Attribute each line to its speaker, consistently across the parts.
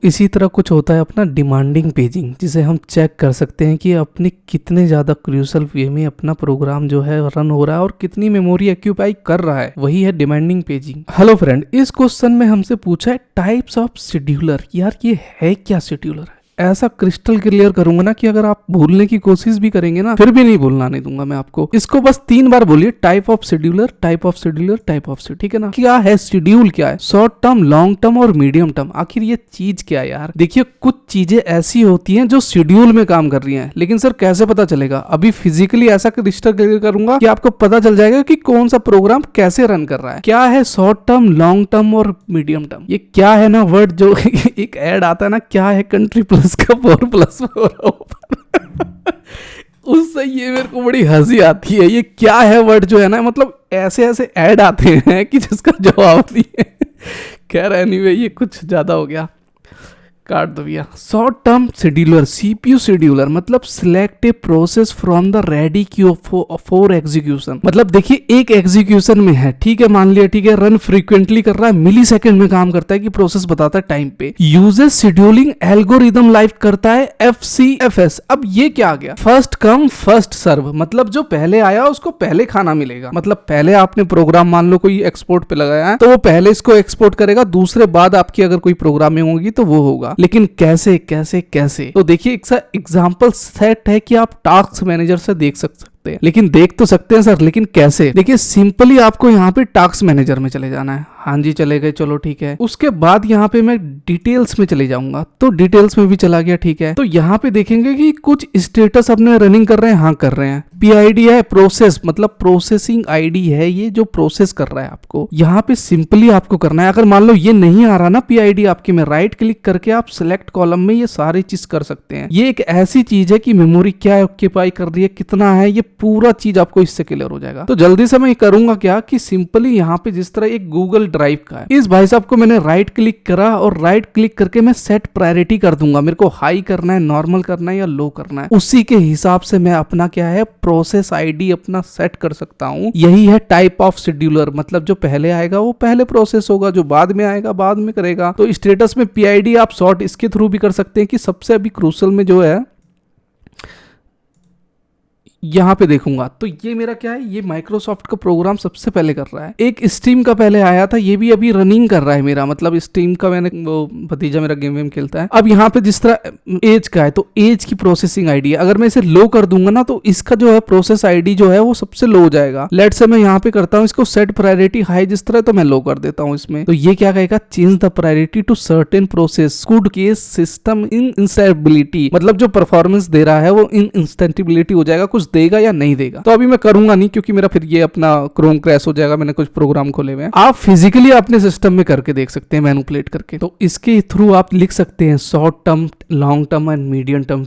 Speaker 1: इसी तरह कुछ होता है अपना डिमांडिंग पेजिंग, जिसे हम चेक कर सकते हैं कि अपने कितने ज्यादा क्रूशियल वे में अपना प्रोग्राम जो है रन हो रहा है और कितनी मेमोरी ऑक्यूपाई कर रहा है, वही है डिमांडिंग पेजिंग। हेलो फ्रेंड, इस क्वेश्चन में हमसे पूछा है टाइप्स ऑफ शेड्यूलर। यार ये है क्या शेड्यूलर? ऐसा क्रिस्टल क्लियर करूंगा ना कि अगर आप भूलने की कोशिश भी करेंगे ना, फिर भी नहीं भूलना नहीं दूंगा मैं आपको। इसको बस 3 बार बोलिए, type of scheduler, type of scheduler, type of scheduler, ठीक है ना। क्या है शेड्यूल? क्या है? शॉर्ट टर्म, लॉन्ग टर्म और मीडियम टर्म। आखिर ये चीज क्या है यार? देखिए, कुछ चीजें ऐसी होती हैं जो शेड्यूल में काम कर रही हैं, लेकिन सर कैसे पता चलेगा? अभी फिजिकली ऐसा क्रिस्टल क्लियर करूंगा कि आपको पता चल जाएगा कि कौन सा प्रोग्राम कैसे रन कर रहा है। क्या है शॉर्ट टर्म, लॉन्ग टर्म और मीडियम टर्म? ये क्या है ना वर्ड जो एक ऐड आता है ना, क्या है कंट्री प्लस का 4+4 उससे ये मेरे को बड़ी हंसी आती है। ये क्या है वर्ड जो है ना, मतलब ऐसे ऐसे ऐड आते हैं कि जिसका जवाब नहीं है। खैर एनीवे, ये कुछ ज्यादा हो गया, काट दो भैया। Short term scheduler, CPU scheduler, मतलब select a process from the ready queue for execution. मतलब देखिए, एक एग्जीक्यूशन में है, ठीक है, मान लिया, ठीक है, रन फ्रीक्वेंटली कर रहा है, मिली सेकेंड में काम करता है कि प्रोसेस बताता है टाइम पे। यूजेस शेड्यूलिंग एल्गोरिदम लाइफ करता है FCFS। अब ये क्या आ गया? फर्स्ट कम फर्स्ट सर्व, मतलब जो पहले आया उसको पहले खाना मिलेगा। मतलब पहले आपने प्रोग्राम मान लो कोई एक्सपोर्ट पे लगाया है, तो वो पहले इसको एक्सपोर्ट करेगा, दूसरे बाद आपकी अगर कोई प्रोग्रामिंग होगी तो वो होगा। लेकिन कैसे कैसे कैसे? तो देखिए, एक एग्जांपल सेट है कि आप टास्क मैनेजर से देख सकते हैं, लेकिन देख तो सकते हैं सर, लेकिन कैसे? देखिए, सिंपली आपको यहाँ पे टास्क मैनेजर में चले जाना है। हाँ जी, चले गए, चलो ठीक है। उसके बाद यहाँ पे मैं डिटेल्स में चले जाऊंगा, तो डिटेल्स में भी चला गया, ठीक है। तो यहाँ पे देखेंगे कि कुछ स्टेटस अपने रनिंग कर रहे हैं, हाँ कर रहे हैं। PID है प्रोसेस, मतलब प्रोसेसिंग ID है, ये जो प्रोसेस कर रहा है आपको। यहाँ पे सिंपली आपको करना है, अगर मान लो ये नहीं आ रहा ना PID आपके में, राइट क्लिक करके आप सिलेक्ट कॉलम में ये सारी चीज कर सकते हैं। ये एक ऐसी चीज है कि मेमोरी क्या ऑक्यूपाई कर रही है, कितना है, ये पूरा चीज आपको इससे क्लियर हो जाएगा। तो जल्दी से मैं करूंगा क्या कि सिंपली यहाँ पे जिस तरह एक गूगल ड्राइव का है, इस भाई साहब को मैंने राइट क्लिक करा और राइट क्लिक करके मैं सेट प्रायोरिटी कर दूंगा। मेरे को हाई करना है, नॉर्मल करना है या लो करना है, उसी के हिसाब से मैं अपना क्या है प्रोसेस ID अपना सेट कर सकता हूं। यही है टाइप ऑफ शेड्यूलर, मतलब जो पहले आएगा वो पहले प्रोसेस होगा, जो बाद में आएगा बाद में करेगा। तो स्टेटस में PID आप शॉर्ट इसके थ्रू भी कर सकते हैं कि सबसे अभी क्रूशियल में जो है यहाँ पे देखूंगा, तो ये मेरा क्या है, ये माइक्रोसॉफ्ट का प्रोग्राम सबसे पहले कर रहा है। एक स्टीम का पहले आया था, ये भी अभी रनिंग कर रहा है मेरा, मतलब स्टीम का मैंने, वो भतीजा मेरा गेम वेम खेलता है। अब यहाँ पे जिस तरह एज का है, तो एज की प्रोसेसिंग ID है, अगर मैं इसे लो कर दूंगा ना, तो इसका जो है प्रोसेस ID जो है वो सबसे लो हो जाएगा। लेट से मैं यहाँ पे करता हूँ इसको सेट प्रायोरिटी हाई जिस तरह, तो मैं लो कर देता हूँ इसमें। तो ये क्या कहेगा, change the priority to certain process could cause system in instability, मतलब जो परफॉर्मेंस दे रहा है वो इन इंस्टेंटिबिलिटी हो जाएगा, कुछ देगा या नहीं देगा। तो अभी मैं करूंगा नहीं, क्योंकि मेरा फिर ये अपना क्रोम क्रैश हो जाएगा, मैंने कुछ प्रोग्राम खोले हुए हैं। आप फिजिकली अपने सिस्टम में करके देख सकते हैं, मैनिपुलेट करके। तो इसके थ्रू आप लिख सकते हैं short term, long term and medium term.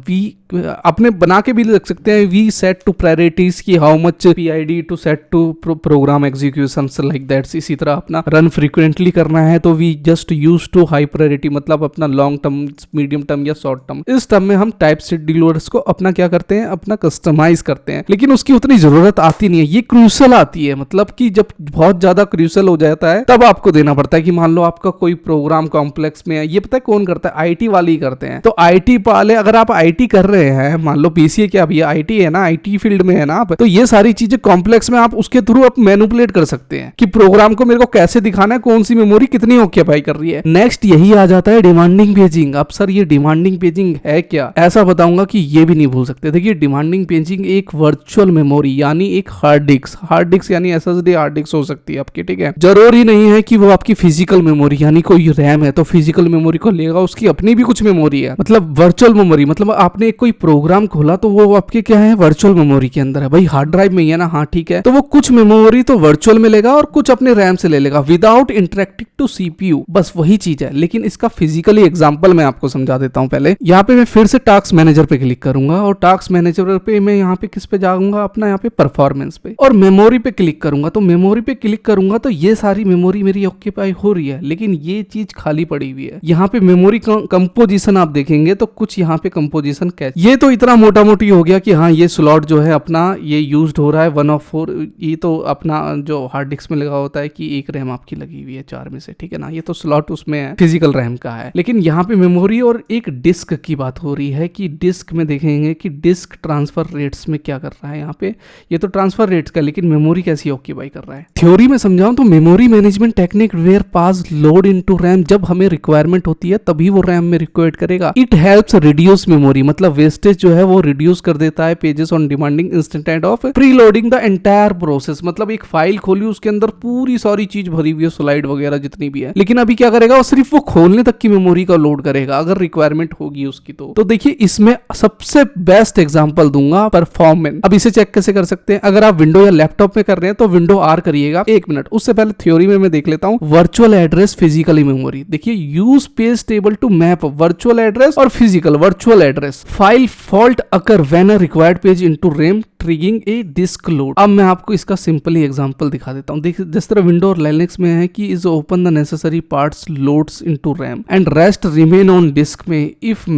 Speaker 1: अपने बना के भी लिख सकते हैं, वी सेट टू प्रायोरिटीज की how much PID to set to program execution like that. इसी तरह अपना रन फ्रीक्वेंटली करना है तो we just use to high priority, मतलब अपना लॉन्ग टर्म, मीडियम टर्म या शॉर्ट टर्म। इस टर्म में हम टाइप शेड्यूलर्स को अपना क्या करते हैं, अपना कस्टमाइज करते हैं, लेकिन उसकी उतनी जरूरत आती नहीं है। ये क्रूशियल आती है, मतलब कि जब बहुत ज्यादा क्रूशियल हो जाता है तब आपको देना पड़ता है कि मान लो आपका कोई प्रोग्राम कॉम्प्लेक्स में है, ये पता है कौन करता है, IT वाले ही करते हैं। तो IT वाले, अगर आप IT कर रहे हैं, मान लो PCA क्या भैया IT है ना, IT फील्ड में है ना आप, तो ये सारी चीजें कॉम्प्लेक्स में आप उसके थ्रू आप मैनिपुलेट कर सकते हैं कि प्रोग्राम को मेरे को कैसे दिखाना है, कौन सी मेमोरी कितनी ऑक्यूपाई कर रही है। नेक्स्ट यही आ जाता है डिमांडिंग पेजिंग। अब सर ये डिमांडिंग पेजिंग है क्या? ऐसा बताऊंगा कि ये भी नहीं भूल सकते। देखिए, डिमांडिंग पेजिंग एक वर्चुअल मेमोरी यानी एक हार्ड डिस्क यानी SSD हार्ड डिस्क हो सकती है आपकी, ठीक है। जरूरी नहीं है कि वो आपकी फिजिकल मेमोरी यानी कोई रैम है तो फिजिकल मेमोरी को लेगा, उसकी अपनी भी कुछ मेमोरी है, मतलब वर्चुअल मेमोरी। मतलब आपने कोई प्रोग्राम खोला तो वो आपके क्या है, वर्चुअल मेमोरी के अंदर है। भाई हार्ड ड्राइव में ही है ना, हाँ ठीक है, तो वो कुछ मेमोरी तो वर्चुअल में लेगा और कुछ अपने रैम से ले लेगा विदाउट इंटरेक्टिंग टू CPU, बस वही चीज है। लेकिन इसका फिजिकली एग्जांपल मैं आपको समझा देता हूं। पहले यहाँ पे मैं फिर से टास्क मैनेजर पे क्लिक करूंगा और टास्क मैनेजर पे मैं यहाँ पे किस पे जाऊंगा, अपना यहाँ पे परफॉर्मेंस पे, और मेमोरी पे क्लिक करूंगा। तो मेमोरी पे क्लिक करूंगा तो ये सारी मेमोरी मेरी ऑक्यूपाई हो रही है, लेकिन ये चीज खाली पड़ी हुई है। यहाँ पे मेमोरी कंपोजिशन आप देख देखेंगे तो कुछ यहाँ पे कंपोजिशन कैच, ये तो इतना मोटा मोटी हो गया कि हाँ ये स्लॉट जो है अपना ये यूज्ड हो रहा है 1 of 4, ये तो अपना जो हार्ड डिस्क में लगा होता है कि एक रैम आपकी लगी हुई है 4 में से, ठीक है ना, ये तो स्लॉट उसमें है, फिजिकल रैम का है। लेकिन यहाँ पे मेमोरी और एक डिस्क की बात हो रही है कि डिस्क में देखेंगे कि डिस्क ट्रांसफर रेट्स में क्या कर रहा है। यहाँ पे ये तो ट्रांसफर रेट्स का, लेकिन मेमोरी कैसी ऑक्यूपाई कर रहा है। थ्योरी में समझाऊं तो memory management technique where pass load into RAM, जब हमें रिक्वायरमेंट होती है तभी वो रैम में रिक्वायर्ड करेगा। इट हेल्प्स रिड्यूस मेमोरी, मतलब वेस्टेज जो है वो रिड्यूस कर देता है pages on demanding instant of pre loading the entire process. मतलब एक फाइल खोली, उसके अंदर पूरी सारी चीज भरी हुई है, स्लाइड वगैरह जितनी भी है, लेकिन अभी क्या करेगा वो सिर्फ वो खोलने तक की मेमोरी का लोड करेगा अगर रिक्वायरमेंट होगी उसकी। तो देखिए इसमें सबसे बेस्ट एग्जांपल दूंगा परफॉर्मेंस। अब इसे चेक कैसे कर सकते हैं, अगर आप विंडो या लैपटॉप में कर रहे हैं तो विंडो आर करिएगा। 1 मिनट, उससे पहले थ्योरी में मैं देख लेता हूं वर्चुअल एड्रेस फिजिकली मेमोरी। देखिए use page table to map virtual address और physical virtual address file fault occur when a required page into RAM triggering a disk load. अब मैं आपको इसका सिंपली एग्जांपल दिखा देता हूं। देखिए जिस तरह विंडो और लिनक्स में है कि is open the necessary parts loads into RAM and rest remain on disk में if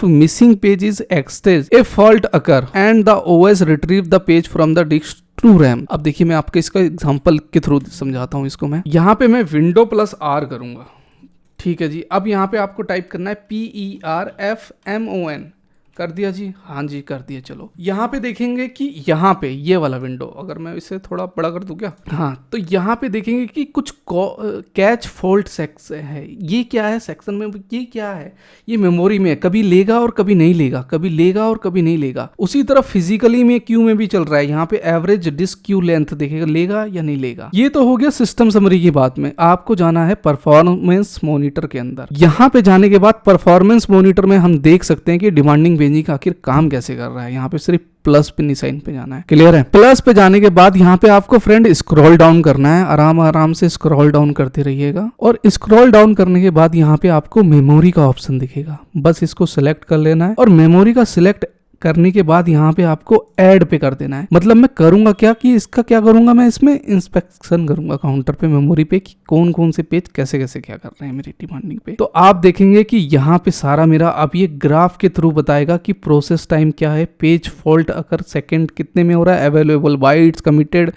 Speaker 1: missing page is accessed a fault occur and the OS retrieve the page from the disk to RAM. अब देखिए मैं आपको इसका example के through समझाता हूं इसको। मैं यहाँ पे मैं विंडो प्लस आर करूंगा, ठीक है जी। अब यहाँ पे आपको टाइप करना है PERFMON, कर दिया जी, हाँ जी कर दिया। चलो यहाँ पे देखेंगे कि यहाँ पे ये वाला विंडो, अगर मैं इसे थोड़ा बड़ा कर दूं क्या, हाँ, तो यहाँ पे देखेंगे कि कुछ कैच फॉल्ट सेक्शन है। ये क्या है सेक्शन में, ये क्या है, ये मेमोरी में कभी लेगा और कभी नहीं लेगा, कभी लेगा और कभी नहीं लेगा। उसी तरह फिजिकली में क्यू में भी चल रहा है। यहाँ पे एवरेज डिस्क क्यू लेंथ देखेगा, लेगा या नहीं लेगा। ये तो हो गया सिस्टम समरी की बात में। आपको जाना है परफॉर्मेंस मॉनिटर के अंदर। यहाँ पे जाने के बाद परफॉर्मेंस मॉनिटर में हम देख सकते हैं कि डिमांडिंग का आखिर काम कैसे कर रहा है। यहाँ पे सिर्फ प्लस पे निशान पे जाना है, क्लियर है। प्लस पे जाने के बाद यहाँ पे आपको फ्रेंड स्क्रॉल डाउन करना है, आराम आराम से स्क्रॉल डाउन करते रहिएगा। और स्क्रॉल डाउन करने के बाद यहाँ पे आपको मेमोरी का ऑप्शन दिखेगा, बस इसको सिलेक्ट कर लेना है। और मेमोरी का सिलेक्ट करने के बाद यहाँ पे आपको ऐड पे कर देना है। मतलब मैं करूंगा क्या कि इसका क्या करूंगा, मैं इसमें इंस्पेक्शन करूंगा काउंटर पे मेमोरी पे कि कौन कौन से पेज कैसे कैसे क्या कर रहे हैं मेरी डिमांडिंग पे। तो आप देखेंगे कि यहाँ पे सारा मेरा अब ये ग्राफ के थ्रू बताएगा कि प्रोसेस टाइम क्या है, पेज फॉल्ट अगर सेकंड कितने में हो रहा है, अवेलेबल बाइट्स कमिटेड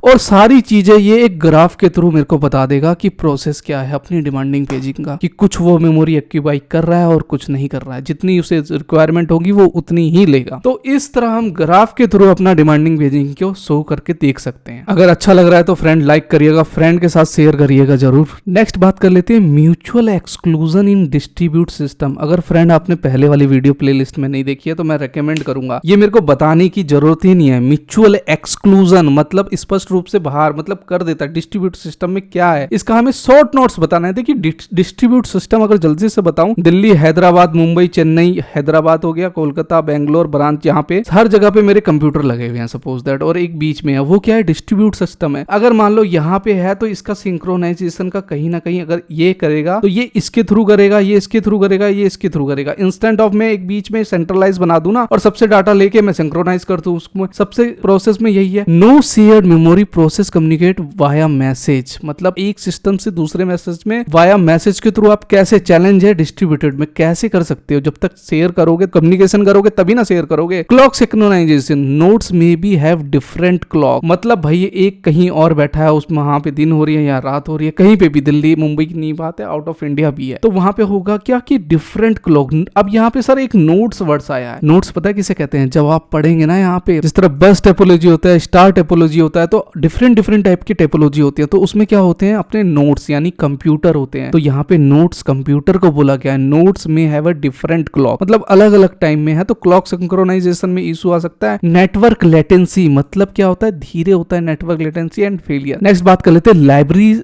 Speaker 1: और सारी चीजें ये एक ग्राफ के थ्रू मेरे को बता देगा कि प्रोसेस क्या है अपनी डिमांडिंग पेजिंग का, कि कुछ वो मेमोरी ऑक्यूपाई कर रहा है और कुछ नहीं कर रहा है। जितनी उसे रिक्वायरमेंट होगी वो उतनी ही लेगा। तो इस तरह हम ग्राफ के थ्रू अपना डिमांडिंग पेजिंग को शो करके देख सकते हैं। अगर अच्छा लग रहा है तो फ्रेंड लाइक करिएगा, फ्रेंड के साथ शेयर करिएगा जरूर। नेक्स्ट बात कर लेते हैं म्यूचुअल एक्सक्लूजन इन डिस्ट्रीब्यूट सिस्टम। अगर फ्रेंड आपने पहले वाली वीडियो प्लेलिस्ट में नहीं देखी है तो मैं रेकमेंड करूंगा, ये मेरे को बताने की जरूरत ही नहीं है। म्यूचुअल एक्सक्लूजन मतलब स्पष्ट रूप से बाहर मतलब कर देता है डिस्ट्रीब्यूट सिस्टम में क्या है, इसका हमें शॉर्ट नोट्स बताना है। देखिए डिस्ट्रीब्यूट सिस्टम अगर जल्दी से बताऊं, दिल्ली, हैदराबाद, मुंबई, चेन्नई, हैदराबाद हो गया, कोलकाता, बेंगलोर ब्रांच, यहाँ पे हर जगह पे मेरे कंप्यूटर लगे हुए हैं सपोज दैट, और एक बीच में है, वो क्या है डिस्ट्रीब्यूट सिस्टम है। अगर मान लो यहाँ पे है तो इसका सिंक्रोनाइजेशन का कहीं ना कहीं अगर ये करेगा तो ये इसके थ्रू करेगा, ये इसके थ्रू करेगा, ये इसके थ्रू करेगा। इंस्टेंट ऑफ में एक बीच में सेंट्रलाइज बना दूं ना और सबसे डाटा लेके मैं सिंक्रोनाइज कर दूं उसको, सबसे प्रोसेस में यही है। No shared memory process communicate via message, मतलब एक सिस्टम से दूसरे मैसेज में वाया मैसेज के थ्रू आप कैसे, चैलेंज है डिस्ट्रीब्यूटेड में कैसे कर सकते हो, जब तक शेयर करोगे कम्युनिकेशन करोगे तभी ना शेयर करोगे। क्लॉक सिंक्रोनाइजेशन, नोड्स में भी हैव डिफरेंट क्लॉक, मतलब भाई एक कहीं और बैठा है उसमें वहां पे दिन हो रही है या रात हो रही है, कहीं पे भी, दिल्ली मुंबई की नहीं बात है, आउट ऑफ इंडिया भी है, तो वहां पे होगा क्या कि डिफरेंट क्लॉक। अब यहाँ पे सर एक नोड्स वर्ड्स आया है, नोड्स पता है किसे कहते हैं, जब आप पढ़ेंगे ना यहाँ पे जिस तरह बस टेपोलॉजी होता है, स्टार टेपोलॉजी होता है, तो डिफरेंट टाइप की टेपोलॉजी होती है, तो उसमें क्या होते हैं अपने नोड्स यानी कंप्यूटर होते हैं। तो यहाँ पे नोड्स कंप्यूटर को बोला गया है, नोड्स में हैव अ डिफरेंट क्लॉक, मतलब अलग अलग टाइम में है, तो क्लॉक सिंक्रोनाइजेशन में इशू आ सकता है। नेटवर्क लेटेंसी मतलब क्या होता है, धीरे होता है network latency and failure. Next बात कर लेते हैं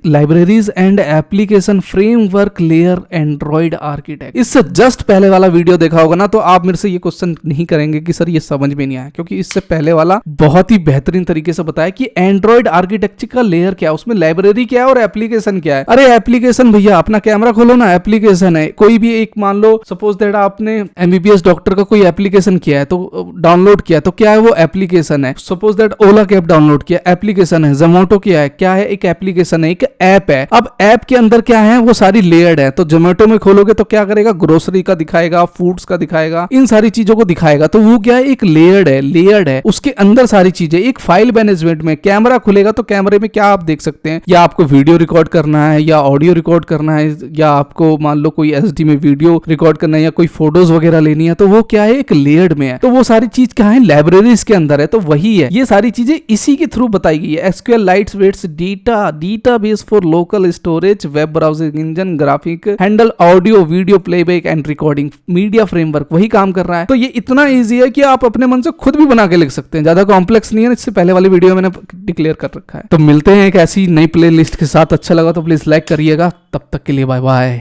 Speaker 1: libraries and application framework layer Android architect. इससे जस्ट पहले वाला वीडियो देखा होगा ना, तो आप मेरे से ये क्वेश्चन नहीं करेंगे कि सर ये समझ में नहीं आया, क्योंकि इससे पहले वाला बहुत ही बेहतरीन तरीके से बताया कि एंड्रॉइड आर्किटेक्चर का लेयर क्या है, उसमें लाइब्रेरी क्या है और एप्लीकेशन क्या है। अरे एप्लीकेशन भैया अपना कैमरा खोलो ना, एप्लीकेशन है। कोई भी एक मान लो सपोज दैट आपने एमबीबीएस डॉक्टर का कोई एप्लीकेशन किया है, तो डाउनलोड किया है, तो क्या है वो एप्लीकेशन है। सपोज दैट ओला के ऐप डाउनलोड किया, एप्लीकेशन है। जोमेटो किया है, क्या है, एक एप्लीकेशन है, एक ऐप है। अब ऐप के अंदर क्या है, वो सारी लेयर्ड है। तो जोमेटो में खोलोगे तो क्या करेगा, ग्रोसरी का दिखाएगा, फूड्स का दिखाएगा, इन सारी चीजों को दिखाएगा। तो वो क्या है, एक लेयर्ड है, उसके अंदर सारी चीजें। एक फाइल मैनेजमेंट में कैमरा खुलेगा तो कैमरे में क्या आप देख सकते हैं, या आपको वीडियो रिकॉर्ड करना है, या ऑडियो रिकॉर्ड करना है, या आपको मान लो कोई एसडी में वीडियो रिकॉर्ड करना है, या कोई फोटोज वगैरह लेनी है, तो वो क्या है, एक लेयर्ड में है। तो वो सारी चीज क्या है, लाइब्रेरीज के अंदर है। तो वही है, ये सारी चीजें इसी के थ्रू बताई गई है। SQL lights weights database for local storage, web browsing engine, graphic handle, audio video playback and recording, media framework वही काम कर रहा है। तो ये इतना इजी है कि आप अपने मन से खुद भी बना के लिख सकते हैं, ज्यादा कॉम्प्लेक्स नहीं है। इससे पहले वाली वीडियो मैंने डिक्लेयर कर रखा है। तो मिलते हैं एक ऐसी नई प्लेलिस्ट के साथ। अच्छा लगा तो प्लीज लाइक करिएगा। तब तक के लिए बाय बाय।